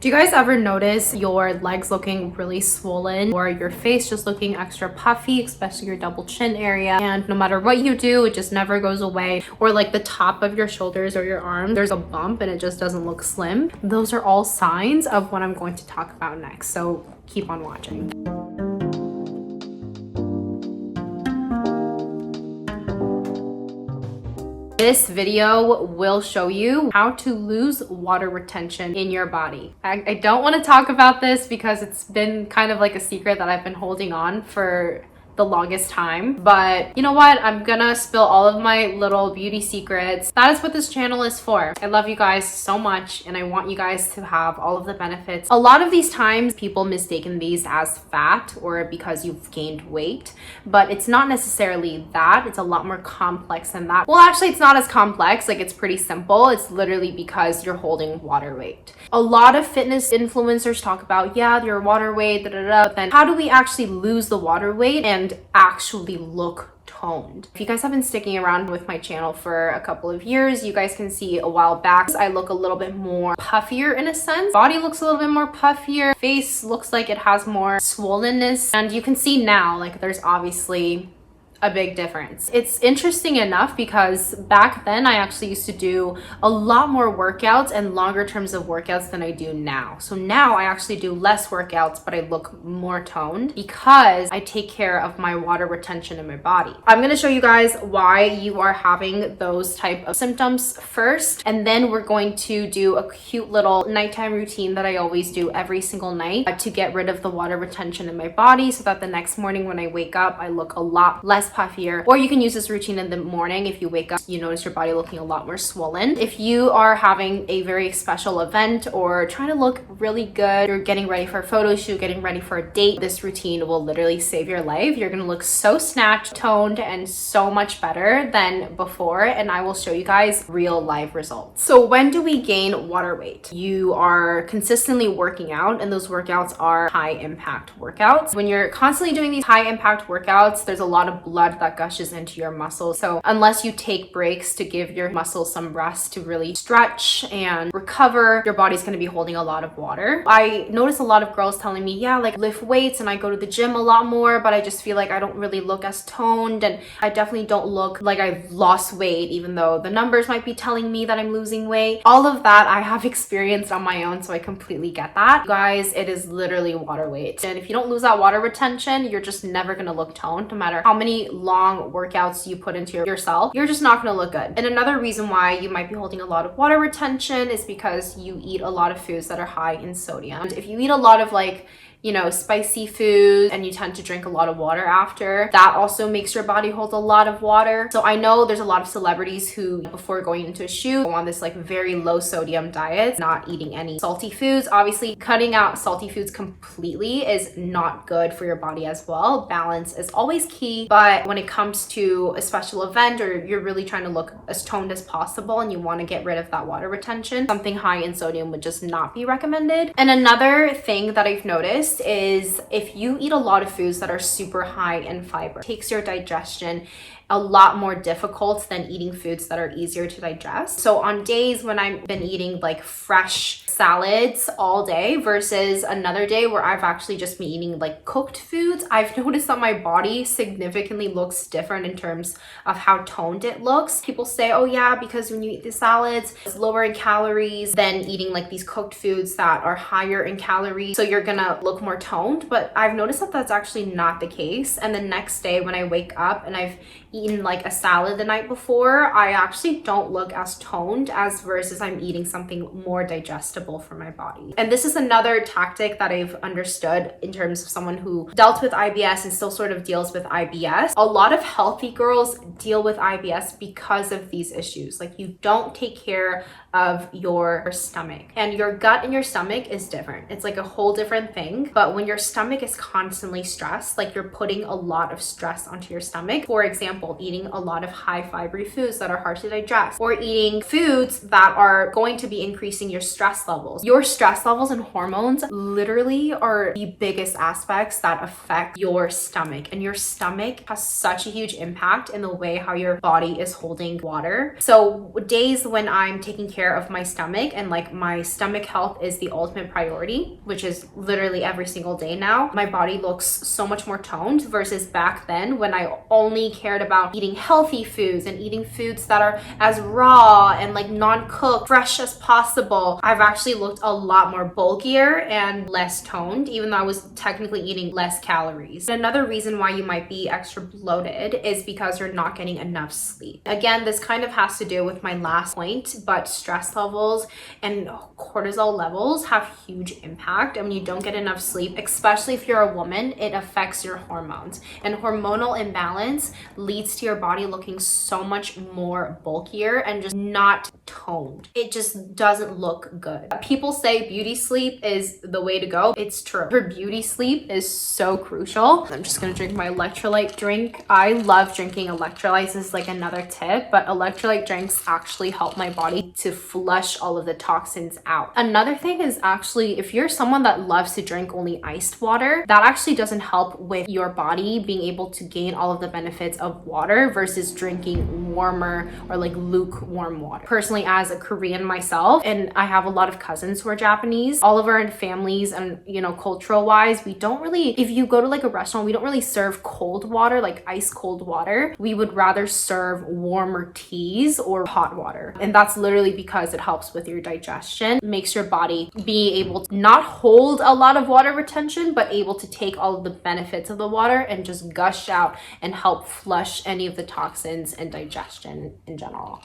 Do you guys ever notice your legs looking really swollen or your face just looking extra puffy, especially your double chin area? And no matter what you do, it just never goes away. Or like the top of your shoulders or your arm, there's a bump and it just doesn't look slim. Those are all signs of what I'm going to talk about next. So keep on watching. This video will show you how to lose water retention in your body. I don't want to talk about this because it's been kind of like a secret that I've been holding on for the longest time, but you know what, I'm gonna spill all of my little beauty secrets. That is what this channel is for. I love you guys so much and I want you guys to have all of the benefits. A lot of these times people mistaken these as fat or because you've gained weight, but it's not necessarily that. It's a lot more complex than that. Well, actually it's not as complex. Like, it's pretty simple. It's literally because you're holding water weight. A lot of fitness influencers talk about, yeah, your water weight, but then how do we actually lose the water weight and actually look toned? If you guys have been sticking around with my channel for a couple of years, you guys can see a while back I look a little bit more puffier in a sense. Body looks a little bit more puffier. Face looks like it has more swollenness. And you can see now, like, there's obviously a big difference. It's interesting enough because back then I actually used to do a lot more workouts and longer terms of workouts than I do now. So now I actually do less workouts, but I look more toned because I take care of my water retention in my body. I'm going to show you guys why you are having those type of symptoms first, and then we're going to do a cute little nighttime routine that I always do every single night to get rid of the water retention in my body so that the next morning when I wake up, I look a lot less puffier. Or you can use this routine in the morning if you wake up, you notice your body looking a lot more swollen. If you are having a very special event or trying to look really good, you're getting ready for a photo shoot, getting ready for a date, this routine will literally save your life. You're gonna look so snatched, toned, and so much better than before, and I will show you guys real life results. So when do we gain water weight? You are consistently working out, and those workouts are high impact workouts. When you're constantly doing these high impact workouts, there's a lot of blood that gushes into your muscles. So unless you take breaks to give your muscles some rest to really stretch and recover, your body's going to be holding a lot of water. I notice a lot of girls telling me, yeah, like lift weights and I go to the gym a lot more, but I just feel like I don't really look as toned, and I definitely don't look like I've lost weight, even though the numbers might be telling me that I'm losing weight. All of that I have experienced on my own, so I completely get that. Guys, it is literally water weight. And if you don't lose that water retention, you're just never going to look toned, no matter how many long workouts you put into yourself. You're just not going to look good. And another reason why you might be holding a lot of water retention is because you eat a lot of foods that are high in sodium. And if you eat a lot of, like, you know, spicy foods and you tend to drink a lot of water after, that also makes your body hold a lot of water. So I know there's a lot of celebrities who, before going into a shoot, go on this like very low sodium diet, not eating any salty foods. Obviously, cutting out salty foods completely is not good for your body as well. Balance is always key, but when it comes to a special event or you're really trying to look as toned as possible and you want to get rid of that water retention, something high in sodium would just not be recommended. And another thing that I've noticed is if you eat a lot of foods that are super high in fiber, it takes your digestion a lot more difficult than eating foods that are easier to digest. So on days when I've been eating like fresh salads all day versus another day where I've actually just been eating like cooked foods, I've noticed that my body significantly looks different in terms of how toned it looks. People say, oh yeah, because when you eat the salads, it's lower in calories than eating like these cooked foods that are higher in calories, so you're gonna look more toned. But I've noticed that that's actually not the case. And the next day when I wake up and I've eaten like a salad the night before, I actually don't look as toned as versus I'm eating something more digestible for my body. And this is another tactic that I've understood in terms of someone who dealt with IBS and still sort of deals with IBS. A lot of healthy girls deal with IBS because of these issues. Like, you don't take care of your stomach, and your gut and your stomach is different. It's like a whole different thing. But when your stomach is constantly stressed, like you're putting a lot of stress onto your stomach, for example, eating a lot of high fibery foods that are hard to digest, or eating foods that are going to be increasing your stress levels. Your stress levels and hormones literally are the biggest aspects that affect your stomach, and your stomach has has such a huge impact in the way how your body is holding water. So days when I'm taking care of my stomach and like my stomach health is the ultimate priority, which is literally every single day now, my body looks so much more toned versus back then when I only cared about eating healthy foods and eating foods that are as raw and like non-cooked, fresh as possible. I've actually looked a lot more bulkier and less toned, even though I was technically eating less calories. Another reason why you might be extra bloated is because you're not getting enough sleep. Again, this kind of has to do with my last point, but stress levels and cortisol levels have huge impact. And when you don't get enough sleep, especially if you're a woman, it affects your hormones. And hormonal imbalance leads to your body looking so much more bulkier and just not toned. It just doesn't look good. People say beauty sleep is the way to go. It's true. For beauty sleep is so crucial. I'm just gonna drink my electrolyte drink. I love drinking electrolytes. This is like another tip, but electrolyte drinks actually help my body to flush all of the toxins out. Another thing is actually, if you're someone that loves to drink only iced water, that actually doesn't help with your body being able to gain all of the benefits of water versus drinking warmer or like lukewarm water. Personally, as a Korean myself, and I have a lot of cousins who are Japanese, all of our families and, you know, cultural wise, we don't really, if you go to like a restaurant, we don't really serve cold water, like ice cold water. We would rather serve warmer teas or hot water. And that's literally because it helps with your digestion, makes your body be able to not hold a lot of water retention, but able to take all of the benefits of the water and just gush out and help flush any of the toxins and digestion in general.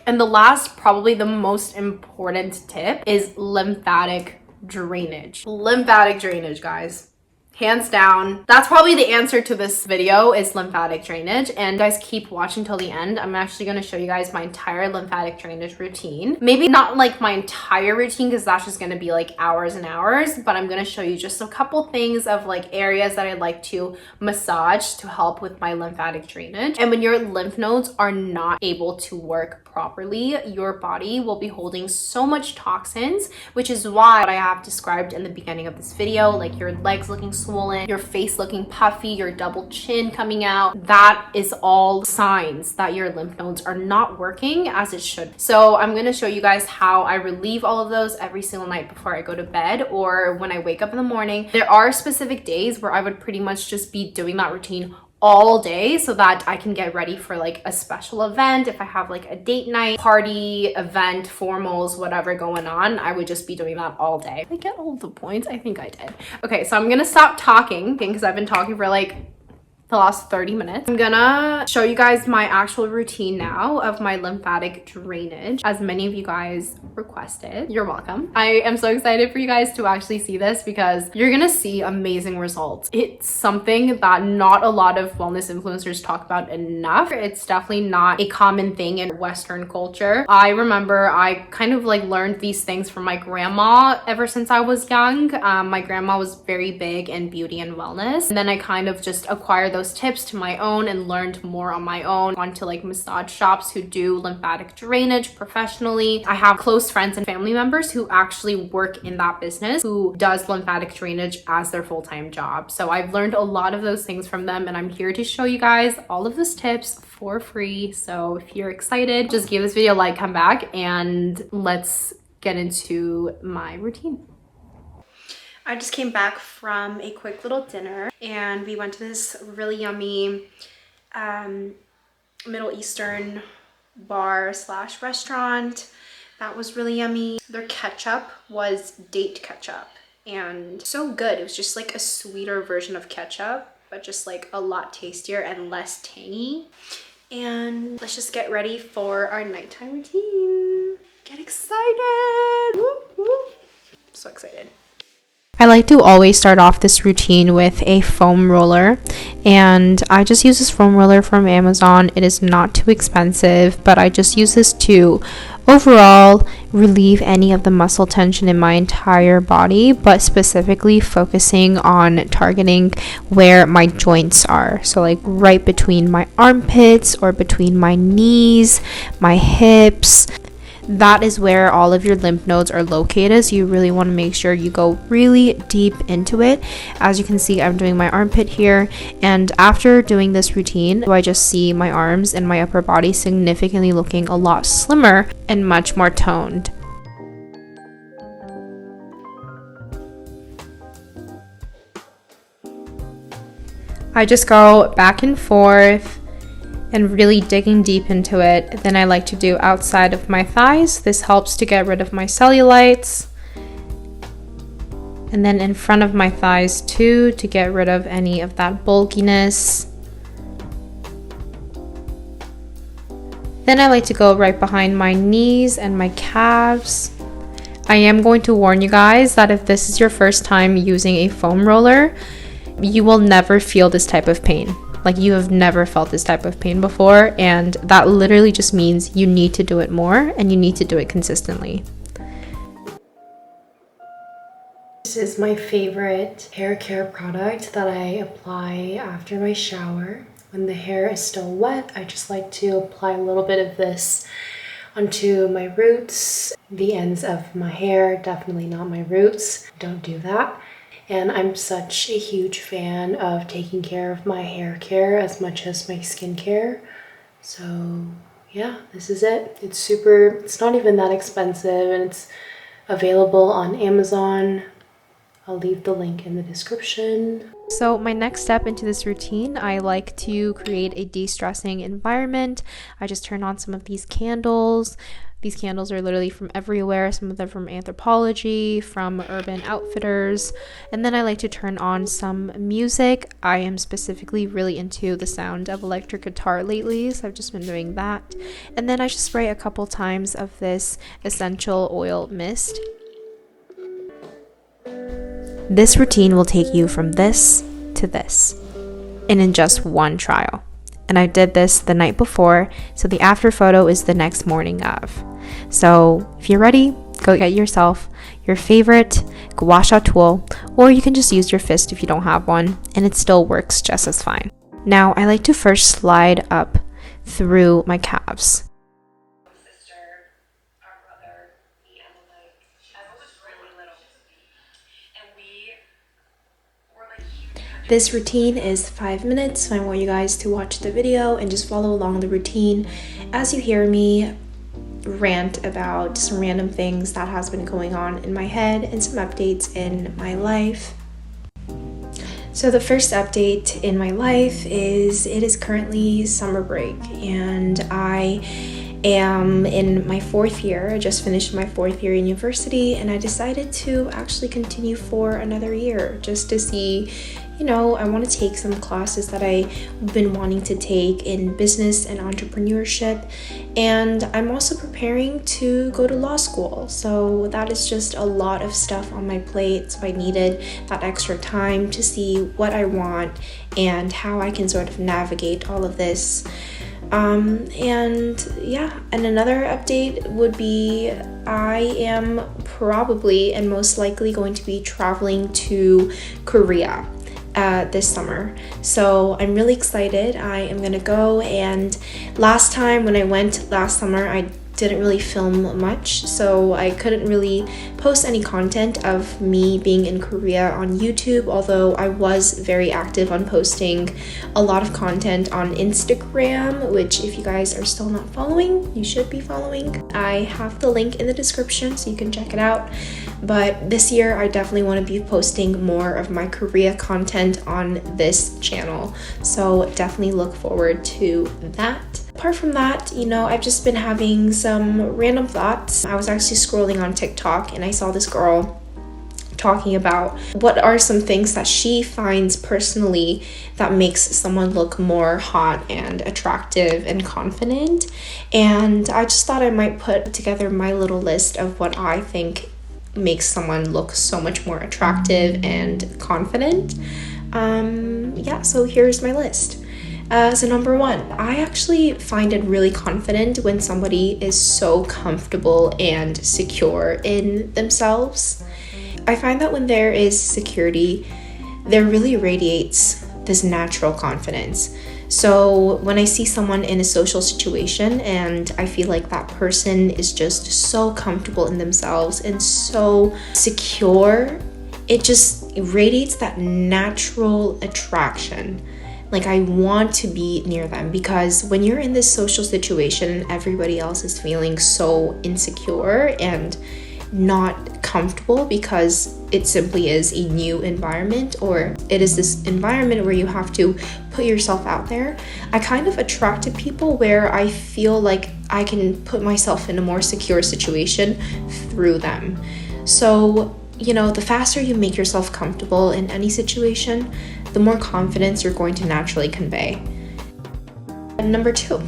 And the last, probably the most important tip is lymphatic drainage. Lymphatic drainage, guys. Hands down, that's probably the answer to this video is lymphatic drainage. And guys, keep watching till the end. I'm actually going to show you guys my entire lymphatic drainage routine. Maybe not like my entire routine because that's just going to be like hours and hours, but I'm going to show you just a couple things of like areas that I like to massage to help with my lymphatic drainage. And when your lymph nodes are not able to work properly, your body will be holding so much toxins, which is why what I have described in the beginning of this video, like your legs looking swollen, your face looking puffy, your double chin coming out, that is all signs that your lymph nodes are not working as it should. So I'm going to show you guys how I relieve all of those every single night before I go to bed or when I wake up in the morning. There are specific days where I would pretty much just be doing that routine all day so that I can get ready for like a special event. If I have like a date night, party, event, formals, whatever going on, I would just be doing that all day. Did I get all the points? I think I did. Okay, so I'm gonna stop talking because I've been talking for like the last 30 minutes. I'm gonna show you guys my actual routine now of my lymphatic drainage, as many of you guys requested. You're welcome. I am so excited for you guys to actually see this because you're gonna see amazing results. It's something that not a lot of wellness influencers talk about enough. It's definitely not a common thing in Western culture. I remember I kind of like learned these things from my grandma ever since I was young. My grandma was very big in beauty and wellness, and then I kind of just acquired those tips to my own and learned more on my own. Went to like massage shops who do lymphatic drainage professionally. I have close friends and family members who actually work in that business who does lymphatic drainage as their full-time job. So I've learned a lot of those things from them, and I'm here to show you guys all of those tips for free. So if you're excited, just give this video a like, come back, and let's get into my routine. I just came back from a quick little dinner and we went to this really yummy Middle Eastern bar slash restaurant. That was really yummy. Their ketchup was date ketchup and so good. It was just like a sweeter version of ketchup, but just like a lot tastier and less tangy. And let's just get ready for our nighttime routine. Get excited! Woo, woo. So excited. I like to always start off this routine with a foam roller, and I just use this foam roller from Amazon. It is not too expensive, but I just use this to overall relieve any of the muscle tension in my entire body, but specifically focusing on targeting where my joints are. So like right between my armpits or between my knees, my hips. that is where all of your lymph nodes are located. So you really want to make sure you go really deep into it. As you can see, I'm doing my armpit here, and after doing this routine, I just see my arms and my upper body significantly looking a lot slimmer and much more toned. I just go back and forth and really digging deep into it. Then I like to do outside of my thighs. This helps to get rid of my cellulites. And then in front of my thighs too, to get rid of any of that bulkiness. Then I like to go right behind my knees and my calves. I am going to warn you guys that if this is your first time using a foam roller, you will never feel this type of pain. Like, you have never felt this type of pain before, and that literally just means you need to do it more and you need to do it consistently. This is my favorite hair care product that I apply after my shower. When the hair is still wet, I just like to apply a little bit of this onto my roots, the ends of my hair, definitely not my roots. Don't do that. And I'm such a huge fan of taking care of my hair care as much as my skincare. So yeah, this is it. It's not even that expensive, and it's available on Amazon. I'll leave the link in the description. So my next step into this routine, I like to create a de-stressing environment. I just turn on some of these candles. These candles are literally from everywhere, some of them from Anthropologie, from Urban Outfitters. And then I like to turn on some music. I am specifically really into the sound of electric guitar lately, so I've just been doing that. And then I just spray a couple times of this essential oil mist. This routine will take you from this to this, and in just one trial. And I did this the night before, so the after photo is the next morning of. So if you're ready, go get yourself your favorite gua sha tool, or you can just use your fist if you don't have one, and it still works just as fine. Now I like to first slide up through my calves. This routine is 5 minutes, so I want you guys to watch the video and just follow along the routine as you hear me rant about some random things that has been going on in my head and some updates in my life. So the first update in my life is it is currently summer break, and I am in my 4th year. I just finished my 4th year in university, and I decided to actually continue for another year just to see, I want to take some classes that I've been wanting to take in business and entrepreneurship, and I'm also preparing to go to law school. So that is just a lot of stuff on my plate, so I needed that extra time to see what I want and how I can sort of navigate all of this. And another update would be I am probably and most likely going to be traveling to Korea this summer. So I'm really excited. I am gonna go, and last time when I went last summer, I didn't really film much, so I couldn't really post any content of me being in Korea on YouTube, although I was very active on posting a lot of content on Instagram, which if you guys are still not following, you should be following. I have the link in the description so you can check it out. But this year I definitely want to be posting more of my Korea content on this channel, so definitely look forward to that. Apart from that, I've just been having some random thoughts. I was actually scrolling on TikTok and I saw this girl talking about what are some things that she finds personally that makes someone look more hot and attractive and confident. And I just thought I might put together my little list of what I think makes someone look so much more attractive and confident. So here's my list. So number 1, I actually find it really confident when somebody is so comfortable and secure in themselves. I find that when there is security, there really radiates this natural confidence. So when I see someone in a social situation and I feel like that person is just so comfortable in themselves and so secure, it just radiates that natural attraction. Like, I want to be near them, because when you're in this social situation and everybody else is feeling so insecure and not comfortable because it simply is a new environment, or it is this environment where you have to put yourself out there, I kind of attract to people where I feel like I can put myself in a more secure situation through them. So, you know, the faster you make yourself comfortable in any situation, the more confidence you're going to naturally convey. And number 2,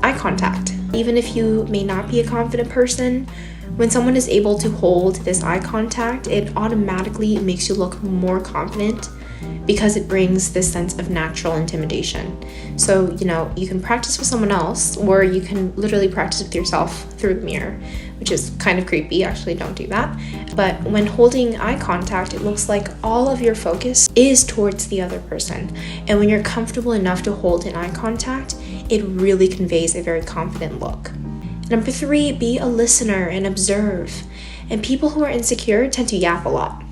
eye contact. Even if you may not be a confident person, when someone is able to hold this eye contact, it automatically makes you look more confident, because it brings this sense of natural intimidation. So, you know, you can practice with someone else, or you can literally practice with yourself through the mirror, which is kind of creepy. Actually, don't do that. But when holding eye contact, it looks like all of your focus is towards the other person. And when you're comfortable enough to hold an eye contact, it really conveys a very confident look. Number 3, be a listener and observe. And people who are insecure tend to yap a lot,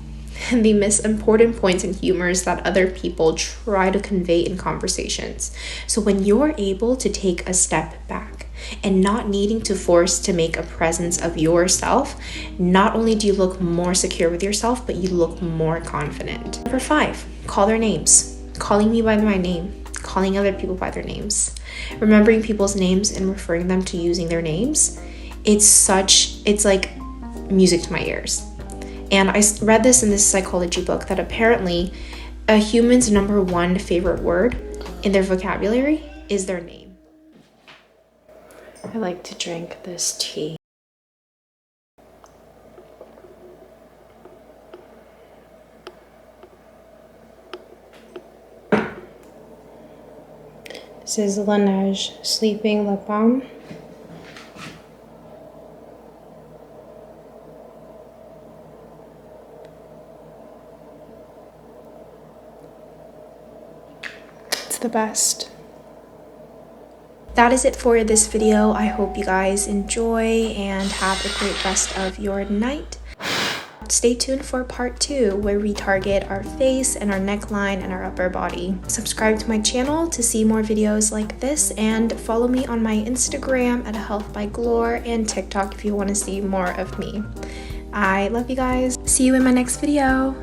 and they miss important points and humors that other people try to convey in conversations. So when you're able to take a step back and not needing to force to make a presence of yourself, not only do you look more secure with yourself, but you look more confident. Number 5, call their names. Calling me by my name, calling other people by their names, remembering people's names and referring them to using their names. It's like music to my ears. And I read this in this psychology book that apparently a human's number 1 favorite word in their vocabulary is their name. I like to drink this tea. This is Laneige Sleeping Lip Balm. It's the best. That is it for this video. I hope you guys enjoy and have a great rest of your night. Stay tuned for part 2, where we target our face and our neckline and our upper body. Subscribe to my channel to see more videos like this, and follow me on my Instagram at Health by Gloria and TikTok if you want to see more of me. I love you guys. See you in my next video.